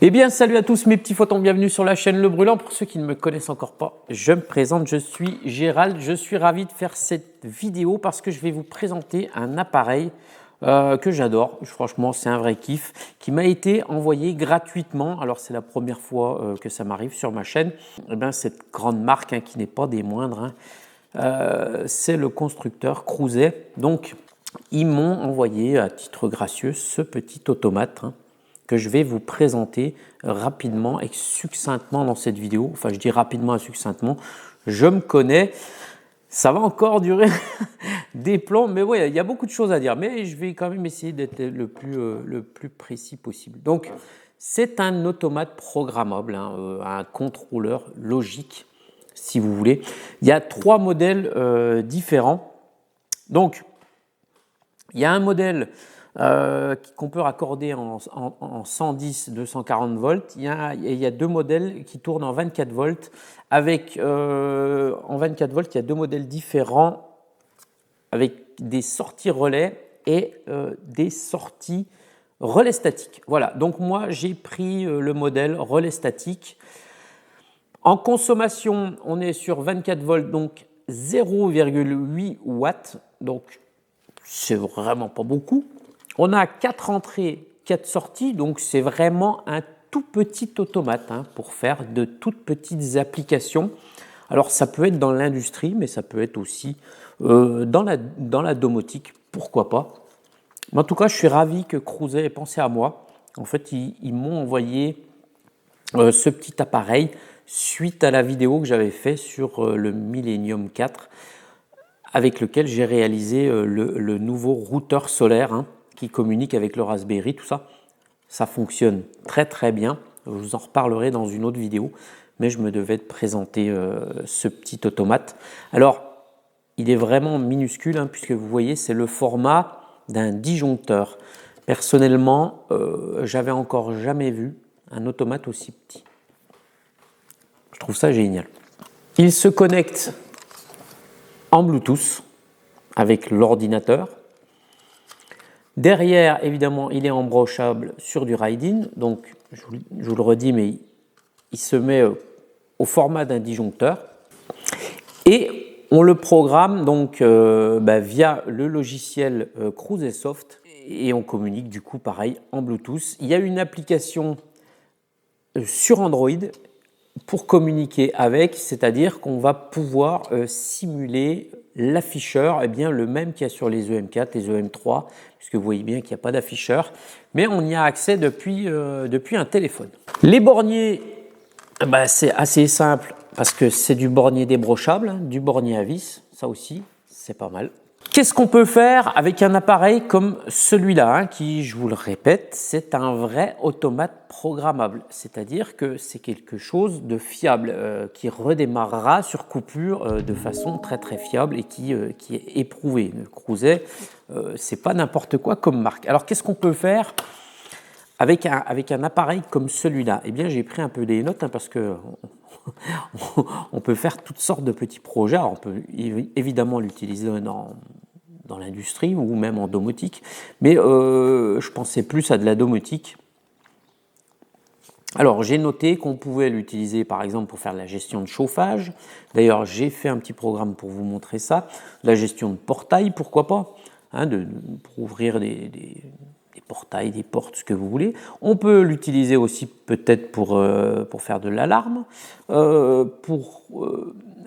Eh bien, salut à tous mes petits photons, bienvenue sur la chaîne Le Brûlant. Pour ceux qui ne me connaissent encore pas, je me présente, je suis Gérald. Je suis ravi de faire cette vidéo parce que je vais vous présenter un appareil que j'adore. Franchement, c'est un vrai kiff qui m'a été envoyé gratuitement. Alors, c'est la première fois que ça m'arrive sur ma chaîne. Eh bien, cette grande marque qui n'est pas des moindres, c'est le constructeur Crouzet. Donc, ils m'ont envoyé à titre gracieux ce petit automate que je vais vous présenter rapidement et succinctement dans cette vidéo. Enfin, je dis rapidement et succinctement, je me connais, ça va encore durer des plombs, mais ouais, il y a beaucoup de choses à dire, mais je vais quand même essayer d'être le plus précis possible. Donc, c'est un automate programmable, un contrôleur logique, si vous voulez. Il y a trois modèles différents. Donc, il y a un modèle qu'on peut raccorder en 110, 240 volts. Il y a deux modèles qui tournent en 24 volts. En 24 volts, il y a deux modèles différents avec des sorties relais et des sorties relais statiques. Voilà, donc moi j'ai pris le modèle relais statique. En consommation, on est sur 24 volts, donc 0,8 watts. Donc c'est vraiment pas beaucoup. On a 4 entrées, 4 sorties, donc c'est vraiment un tout petit automate pour faire de toutes petites applications. Alors ça peut être dans l'industrie, mais ça peut être aussi dans la domotique, pourquoi pas. Mais en tout cas, je suis ravi que Crouzet ait pensé à moi. En fait, ils m'ont envoyé ce petit appareil suite à la vidéo que j'avais fait sur le Millennium 4 avec lequel j'ai réalisé le nouveau routeur solaire qui communique avec le Raspberry, tout ça. Ça fonctionne très très bien. Je vous en reparlerai dans une autre vidéo, mais je me devais de présenter ce petit automate. Alors, il est vraiment minuscule, puisque vous voyez, c'est le format d'un disjoncteur. Personnellement, j'avais encore jamais vu un automate aussi petit. Je trouve ça génial. Il se connecte en Bluetooth avec l'ordinateur. Derrière, évidemment, il est embranchable sur du Ride-in. Donc, je vous le redis, mais il se met au format d'un disjoncteur. Et on le programme donc via le logiciel Crouzet Soft. Et on communique du coup, pareil, en Bluetooth. Il y a une application sur Android pour communiquer avec, c'est-à-dire qu'on va pouvoir simuler l'afficheur, le même qu'il y a sur les EM4, les EM3, puisque vous voyez bien qu'il n'y a pas d'afficheur, mais on y a accès depuis un téléphone. Les borniers, c'est assez simple, parce que c'est du bornier débrochable, du bornier à vis, ça aussi, c'est pas mal. Qu'est-ce qu'on peut faire avec un appareil comme celui-là, qui, je vous le répète, c'est un vrai automate programmable. C'est-à-dire que c'est quelque chose de fiable, qui redémarrera sur coupure de façon très très fiable et qui est éprouvé. Le Crouzet, c'est pas n'importe quoi comme marque. Alors qu'est-ce qu'on peut faire avec un appareil comme celui-là? Eh bien, j'ai pris un peu des notes parce que on peut faire toutes sortes de petits projets. Alors, on peut évidemment l'utiliser dans l'industrie ou même en domotique, mais je pensais plus à de la domotique. Alors, j'ai noté qu'on pouvait l'utiliser par exemple pour faire de la gestion de chauffage. D'ailleurs, j'ai fait un petit programme pour vous montrer ça. La gestion de portail, pourquoi pas, pour ouvrir des portails, des portes, ce que vous voulez. On peut l'utiliser aussi peut-être pour faire de l'alarme, pour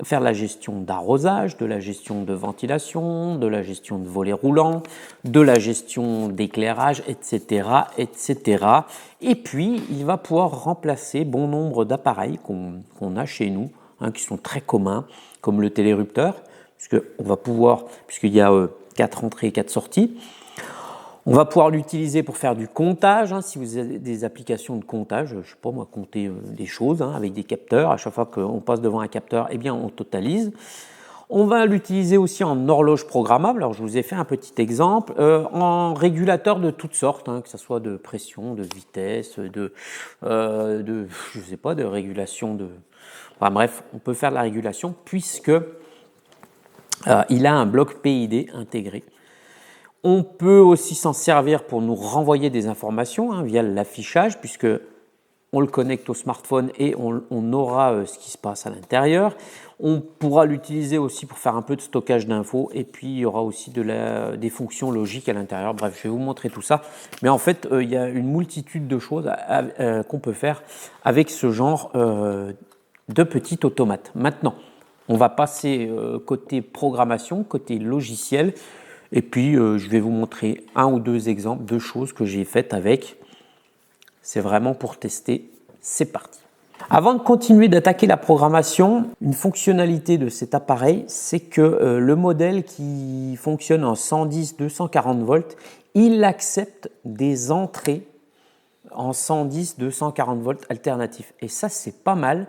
faire la gestion d'arrosage, de la gestion de ventilation, de la gestion de volets roulants, de la gestion d'éclairage, etc., etc. Et puis, il va pouvoir remplacer bon nombre d'appareils qu'on a chez nous, qui sont très communs, comme le télérupteur, puisqu'il y a 4 entrées et 4 sorties. On va pouvoir l'utiliser pour faire du comptage, si vous avez des applications de comptage, je ne sais pas moi, compter des choses avec des capteurs. À chaque fois qu'on passe devant un capteur, on totalise. On va l'utiliser aussi en horloge programmable. Alors je vous ai fait un petit exemple, en régulateur de toutes sortes, que ce soit de pression, de vitesse, de régulation de. Enfin, bref, on peut faire de la régulation puisque il a un bloc PID intégré. On peut aussi s'en servir pour nous renvoyer des informations via l'affichage, puisque on le connecte au smartphone et on aura ce qui se passe à l'intérieur. On pourra l'utiliser aussi pour faire un peu de stockage d'infos et puis il y aura aussi des fonctions logiques à l'intérieur. Bref, je vais vous montrer tout ça. Mais en fait, il y a une multitude de choses qu'on peut faire avec ce genre de petit automate. Maintenant, on va passer côté programmation, côté logiciel. Et puis, je vais vous montrer un ou deux exemples de choses que j'ai faites avec. C'est vraiment pour tester. C'est parti. Avant de continuer d'attaquer la programmation, une fonctionnalité de cet appareil, c'est que le modèle qui fonctionne en 110-240 volts, il accepte des entrées en 110-240 volts alternatifs. Et ça, c'est pas mal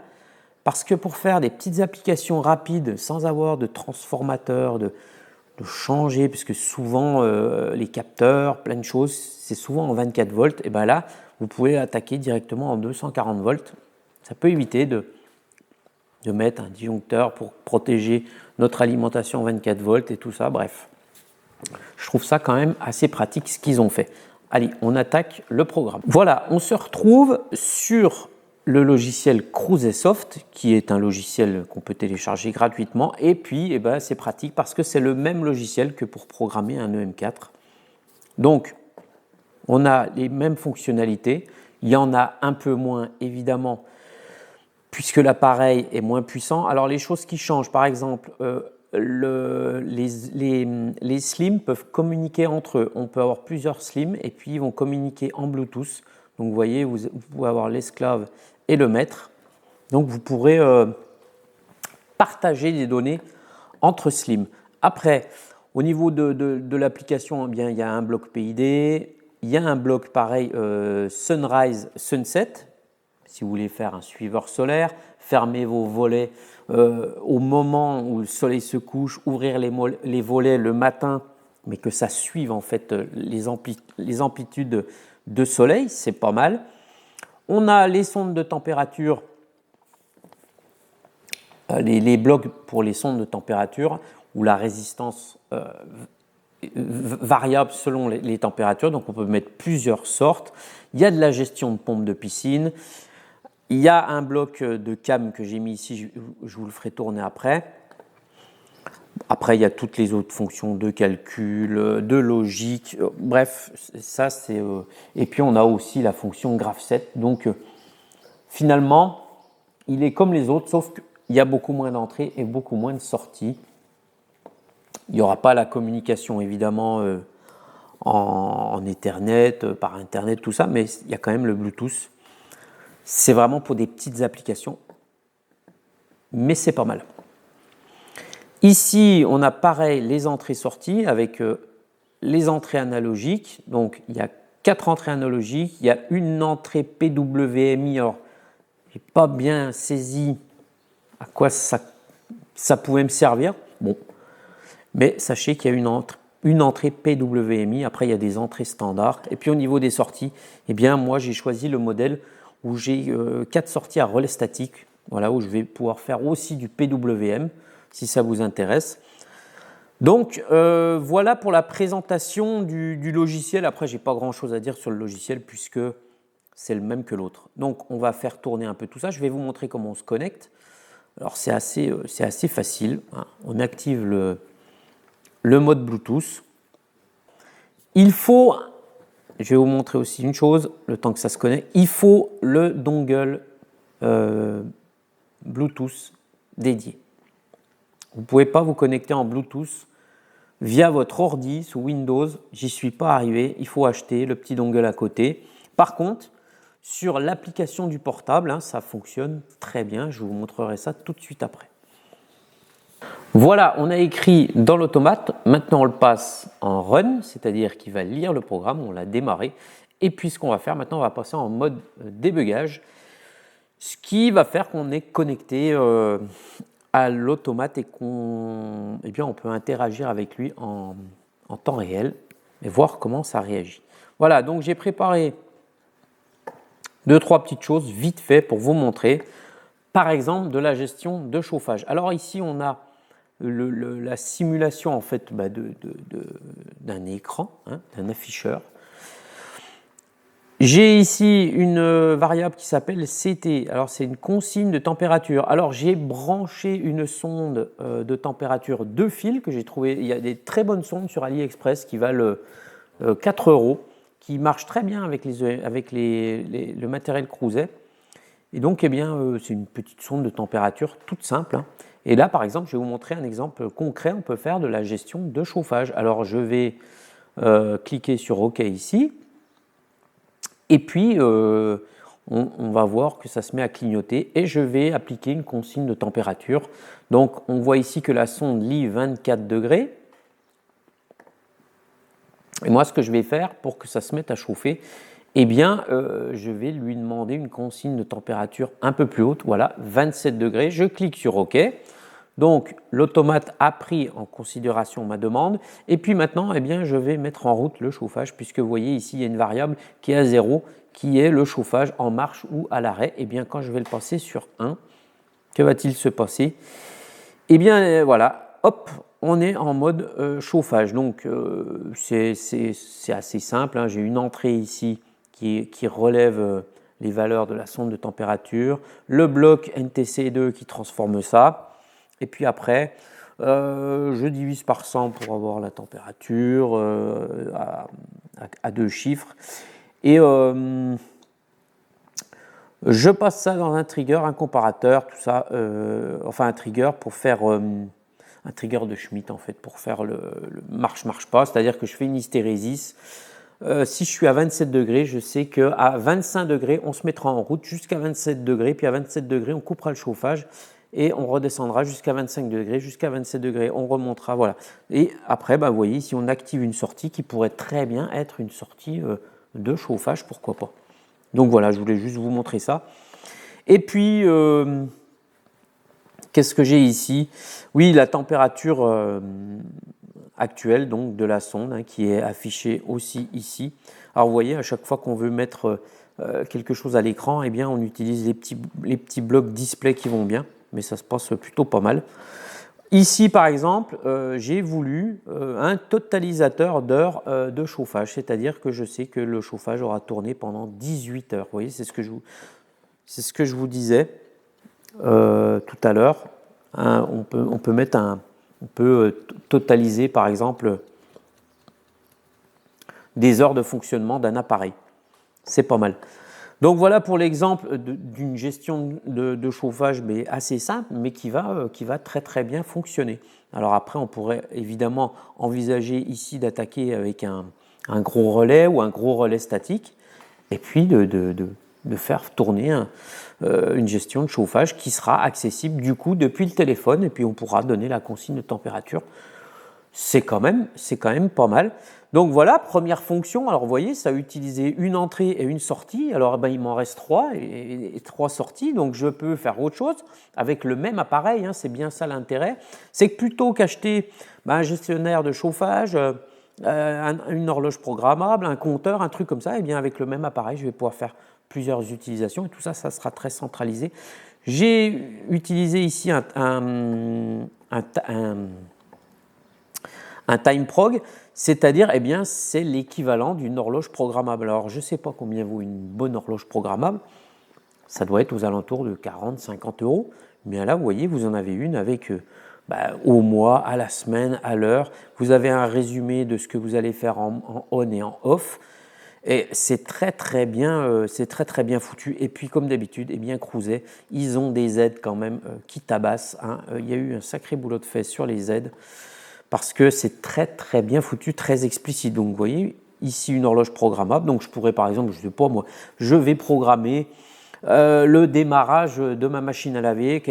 parce que pour faire des petites applications rapides sans avoir de transformateur, de changer, puisque souvent les capteurs, plein de choses, c'est souvent en 24 volts, et bien là, vous pouvez attaquer directement en 240 volts. Ça peut éviter de mettre un disjoncteur pour protéger notre alimentation en 24 volts et tout ça, bref. Je trouve ça quand même assez pratique ce qu'ils ont fait. Allez, on attaque le programme. Voilà, on se retrouve sur le logiciel Cruisesoft, qui est un logiciel qu'on peut télécharger gratuitement. Et puis, eh ben, c'est pratique parce que c'est le même logiciel que pour programmer un EM4. Donc, on a les mêmes fonctionnalités. Il y en a un peu moins, évidemment, puisque l'appareil est moins puissant. Alors, les choses qui changent, par exemple, les slims peuvent communiquer entre eux. On peut avoir plusieurs slims et puis ils vont communiquer en Bluetooth. Donc, vous voyez, vous pouvez avoir l'esclave et le maître. Donc, vous pourrez partager des données entre slims. Après, au niveau de l'application, eh bien, il y a un bloc PID, il y a un bloc pareil Sunrise, Sunset, si vous voulez faire un suiveur solaire, fermer vos volets au moment où le soleil se couche, ouvrir les volets le matin, mais que ça suive en fait les amplitudes de soleil, c'est pas mal. On a les sondes de température, les blocs pour les sondes de température, où la résistance variable selon les températures, donc on peut mettre plusieurs sortes. Il y a de la gestion de pompe de piscine. Il y a un bloc de cam que j'ai mis ici, je vous le ferai tourner après. Après, il y a toutes les autres fonctions de calcul, de logique, bref, ça c'est... Et puis on a aussi la fonction GraphSet, donc finalement, il est comme les autres, sauf qu'il y a beaucoup moins d'entrées et beaucoup moins de sorties. Il n'y aura pas la communication évidemment en Ethernet, par Internet, tout ça, mais il y a quand même le Bluetooth. C'est vraiment pour des petites applications, mais c'est pas mal. Ici, on a pareil les entrées-sorties avec les entrées analogiques. Donc, il y a 4 entrées analogiques, il y a une entrée PWMI. Alors, je n'ai pas bien saisi à quoi ça pouvait me servir. Bon, mais sachez qu'il y a une entrée PWMI. Après, il y a des entrées standards. Et puis, au niveau des sorties, eh bien, moi, j'ai choisi le modèle où j'ai 4 sorties à relais statique. Voilà, où je vais pouvoir faire aussi du PWM, si ça vous intéresse. Donc, voilà pour la présentation du logiciel. Après, je n'ai pas grand-chose à dire sur le logiciel puisque c'est le même que l'autre. Donc, on va faire tourner un peu tout ça. Je vais vous montrer comment on se connecte. Alors, c'est assez facile, hein. On active le mode Bluetooth. Il faut, je vais vous montrer aussi une chose, le temps que ça se connecte, il faut le dongle Bluetooth dédié. Vous ne pouvez pas vous connecter en Bluetooth via votre ordi sous Windows. J'y suis pas arrivé. Il faut acheter le petit dongle à côté. Par contre, sur l'application du portable, hein, ça fonctionne très bien. Je vous montrerai ça tout de suite après. Voilà, on a écrit dans l'automate. Maintenant, on le passe en run, c'est-à-dire qu'il va lire le programme. On l'a démarré. Et puis, ce qu'on va faire maintenant, on va passer en mode débugage, ce qui va faire qu'on est connecté à l'automate et on peut interagir avec lui en temps réel et voir comment ça réagit. Voilà, donc j'ai préparé 2-3 petites choses vite fait pour vous montrer, par exemple de la gestion de chauffage. Alors ici on a la simulation en fait d'un écran, hein, d'un afficheur. J'ai ici une variable qui s'appelle CT. Alors, c'est une consigne de température. Alors, j'ai branché une sonde de température 2 fils que j'ai trouvé. Il y a des très bonnes sondes sur AliExpress qui valent 4 €, qui marchent très bien avec le matériel Cruset. Et donc, eh bien, c'est une petite sonde de température toute simple, hein. Et là, par exemple, je vais vous montrer un exemple concret. On peut faire de la gestion de chauffage. Alors, je vais cliquer sur OK ici. Et puis, on va voir que ça se met à clignoter et je vais appliquer une consigne de température. Donc, on voit ici que la sonde lit 24 degrés. Et moi, ce que je vais faire pour que ça se mette à chauffer, eh bien, je vais lui demander une consigne de température un peu plus haute. Voilà, 27 degrés. Je clique sur OK. Donc, l'automate a pris en considération ma demande. Et puis maintenant, eh bien, je vais mettre en route le chauffage, puisque vous voyez ici, il y a une variable qui est à 0, qui est le chauffage en marche ou à l'arrêt. Eh bien, quand je vais le passer sur 1, que va-t-il se passer? Eh bien, voilà, hop, on est en mode chauffage. Donc, c'est assez simple, hein. J'ai une entrée ici qui relève les valeurs de la sonde de température, le bloc NTC2 qui transforme ça. Et puis après, je divise par 100 pour avoir la température à 2 chiffres. Et je passe ça dans un trigger, un comparateur, tout ça, enfin un trigger pour faire un trigger de Schmitt en fait, pour faire le marche pas, c'est-à-dire que je fais une hystérésis. Si je suis à 27 degrés, je sais qu'à 25 degrés, on se mettra en route jusqu'à 27 degrés, puis à 27 degrés, on coupera le chauffage et on redescendra jusqu'à 25 degrés, jusqu'à 27 degrés, on remontera, voilà. Et après, vous voyez, ici, on active une sortie qui pourrait très bien être une sortie de chauffage, pourquoi pas. Donc voilà, je voulais juste vous montrer ça. Et puis, qu'est-ce que j'ai ici? Oui, la température actuelle donc, de la sonde, hein, qui est affichée aussi ici. Alors vous voyez, à chaque fois qu'on veut mettre quelque chose à l'écran, eh bien, on utilise les petits blocs display qui vont bien, mais ça se passe plutôt pas mal. Ici, par exemple, j'ai voulu un totalisateur d'heures de chauffage, c'est-à-dire que je sais que le chauffage aura tourné pendant 18 heures. Vous voyez, c'est ce que je vous disais tout à l'heure. Hein, on peut totaliser, par exemple, des heures de fonctionnement d'un appareil. C'est pas mal. Donc voilà pour l'exemple d'une gestion de chauffage mais assez simple, mais qui va très très bien fonctionner. Alors après, on pourrait évidemment envisager ici d'attaquer avec un gros relais ou un gros relais statique, et puis de faire tourner une gestion de chauffage qui sera accessible du coup depuis le téléphone, et puis on pourra donner la consigne de température. C'est quand même pas mal. Donc voilà, première fonction. Alors vous voyez, ça a utilisé une entrée et une sortie. Alors il m'en reste 3 et 3 sorties. Donc je peux faire autre chose avec le même appareil, hein, c'est bien ça l'intérêt. C'est que plutôt qu'acheter un gestionnaire de chauffage, une horloge programmable, un compteur, un truc comme ça, et bien avec le même appareil, je vais pouvoir faire plusieurs utilisations et tout ça, ça sera très centralisé. J'ai utilisé ici un time prog, c'est-à-dire, eh bien, c'est l'équivalent d'une horloge programmable. Alors, je ne sais pas combien vaut une bonne horloge programmable. Ça doit être aux alentours de 40-50 €. Mais là, vous voyez, vous en avez une avec au mois, à la semaine, à l'heure. Vous avez un résumé de ce que vous allez faire en on et en off. Et c'est très très bien foutu. Et puis comme d'habitude, eh bien Cruset, ils ont des aides quand même qui tabassent, hein. Il y a eu un sacré boulot de fait sur les aides parce que c'est très très bien foutu, très explicite. Donc vous voyez ici une horloge programmable. Donc je pourrais par exemple, je sais pas moi, je vais programmer le démarrage de ma machine à laver,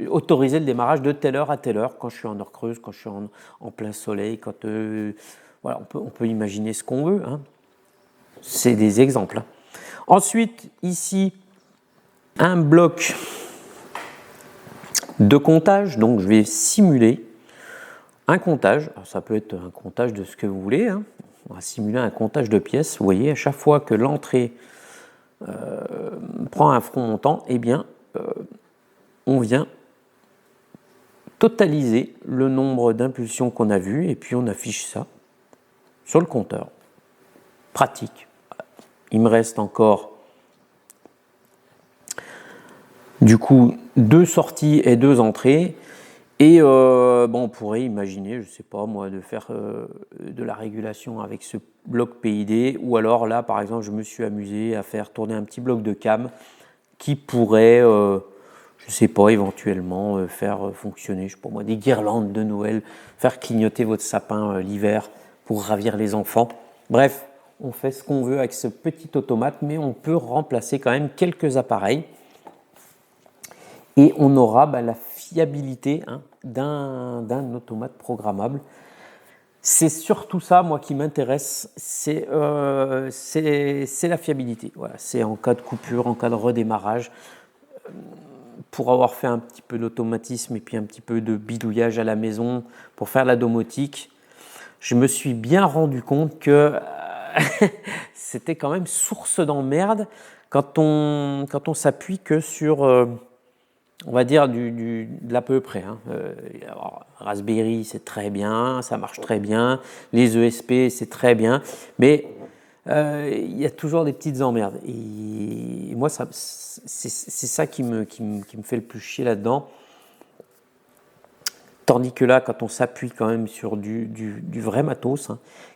autoriser le démarrage de telle heure à telle heure, quand je suis en heure creuse, quand je suis en plein soleil, quand voilà, on peut imaginer ce qu'on veut, hein. C'est des exemples. Ensuite, ici, un bloc de comptage. Donc, je vais simuler un comptage. Alors, ça peut être un comptage de ce que vous voulez, hein. On va simuler un comptage de pièces. Vous voyez, à chaque fois que l'entrée prend un front montant, eh bien, on vient totaliser le nombre d'impulsions qu'on a vues et puis on affiche ça sur le compteur. Pratique. il me reste encore du coup 2 sorties et 2 entrées. Et bon, on pourrait imaginer, je ne sais pas moi, de faire de la régulation avec ce bloc PID, ou alors là, par exemple, je me suis amusé à faire tourner un petit bloc de cam qui pourrait, je ne sais pas, éventuellement faire fonctionner, je sais pas moi, des guirlandes de Noël, faire clignoter votre sapin l'hiver pour ravir les enfants. Bref, on fait ce qu'on veut avec ce petit automate, mais on peut remplacer quand même quelques appareils. Et on aura la fiabilité d'un automate programmable. C'est surtout ça, moi, qui m'intéresse, c'est la fiabilité. Voilà, c'est en cas de coupure, en cas de redémarrage. Pour avoir fait un petit peu d'automatisme et puis un petit peu de bidouillage à la maison pour faire la domotique, je me suis bien rendu compte que c'était quand même source d'emmerde quand on s'appuie que sur... on va dire de l'à peu près. Alors, Raspberry, c'est très bien, ça marche très bien. Les ESP, c'est très bien. Mais il y a toujours des petites emmerdes. Et moi, c'est ça qui me fait le plus chier là-dedans. Tandis que là, quand on s'appuie quand même sur du vrai matos,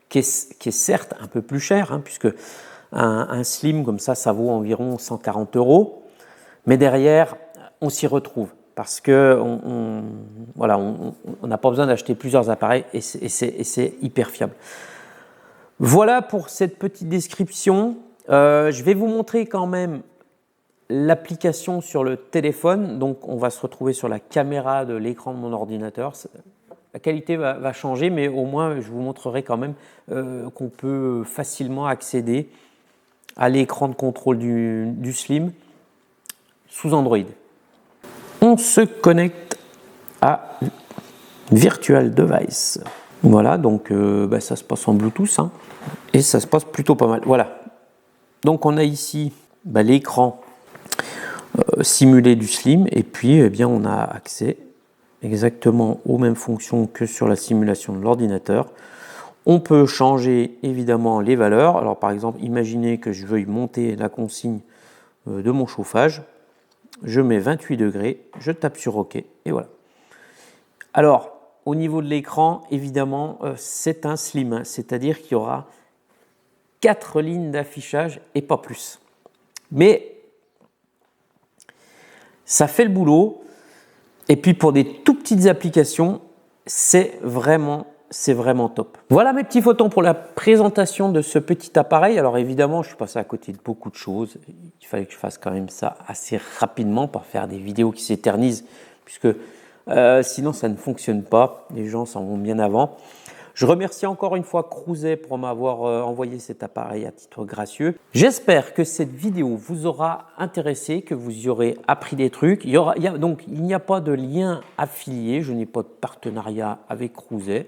qui est certes un peu plus cher, puisque un slim comme ça vaut environ 140 €. Mais derrière, on s'y retrouve parce qu'on n'a pas besoin d'acheter plusieurs appareils et c'est hyper fiable. Voilà pour cette petite description. Je vais vous montrer quand même l'application sur le téléphone. Donc, on va se retrouver sur la caméra de l'écran de mon ordinateur. La qualité va changer, mais au moins, je vous montrerai quand même qu'on peut facilement accéder à l'écran de contrôle du Slim sous Android. On se connecte à Virtual Device. Voilà, donc ça se passe en Bluetooth et ça se passe plutôt pas mal. Voilà, donc on a ici l'écran simulé du Slim et puis on a accès exactement aux mêmes fonctions que sur la simulation de l'ordinateur. On peut changer évidemment les valeurs. Alors par exemple, imaginez que je veuille monter la consigne de mon chauffage. Je mets 28 degrés, je tape sur OK et voilà. Alors, au niveau de l'écran, évidemment, c'est un Slim, c'est-à-dire qu'il y aura 4 lignes d'affichage et pas plus. Mais ça fait le boulot. Et puis pour des tout petites applications, c'est vraiment top. Voilà mes petits photons pour la présentation de ce petit appareil. Alors évidemment, je suis passé à côté de beaucoup de choses. Il fallait que je fasse quand même ça assez rapidement, pas faire des vidéos qui s'éternisent, puisque sinon ça ne fonctionne pas. Les gens s'en vont bien avant. Je remercie encore une fois Crouzet pour m'avoir envoyé cet appareil à titre gracieux. J'espère que cette vidéo vous aura intéressé, que vous y aurez appris des trucs. Il n'y a pas de lien affilié, je n'ai pas de partenariat avec Crouzet,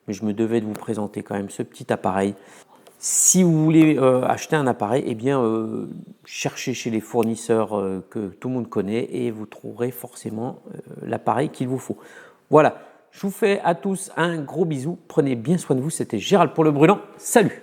mais je me devais de vous présenter quand même ce petit appareil. Si vous voulez acheter un appareil, cherchez chez les fournisseurs que tout le monde connaît et vous trouverez forcément l'appareil qu'il vous faut. Voilà. Je vous fais à tous un gros bisou. Prenez bien soin de vous. C'était Gérald pour le Brûlant. Salut!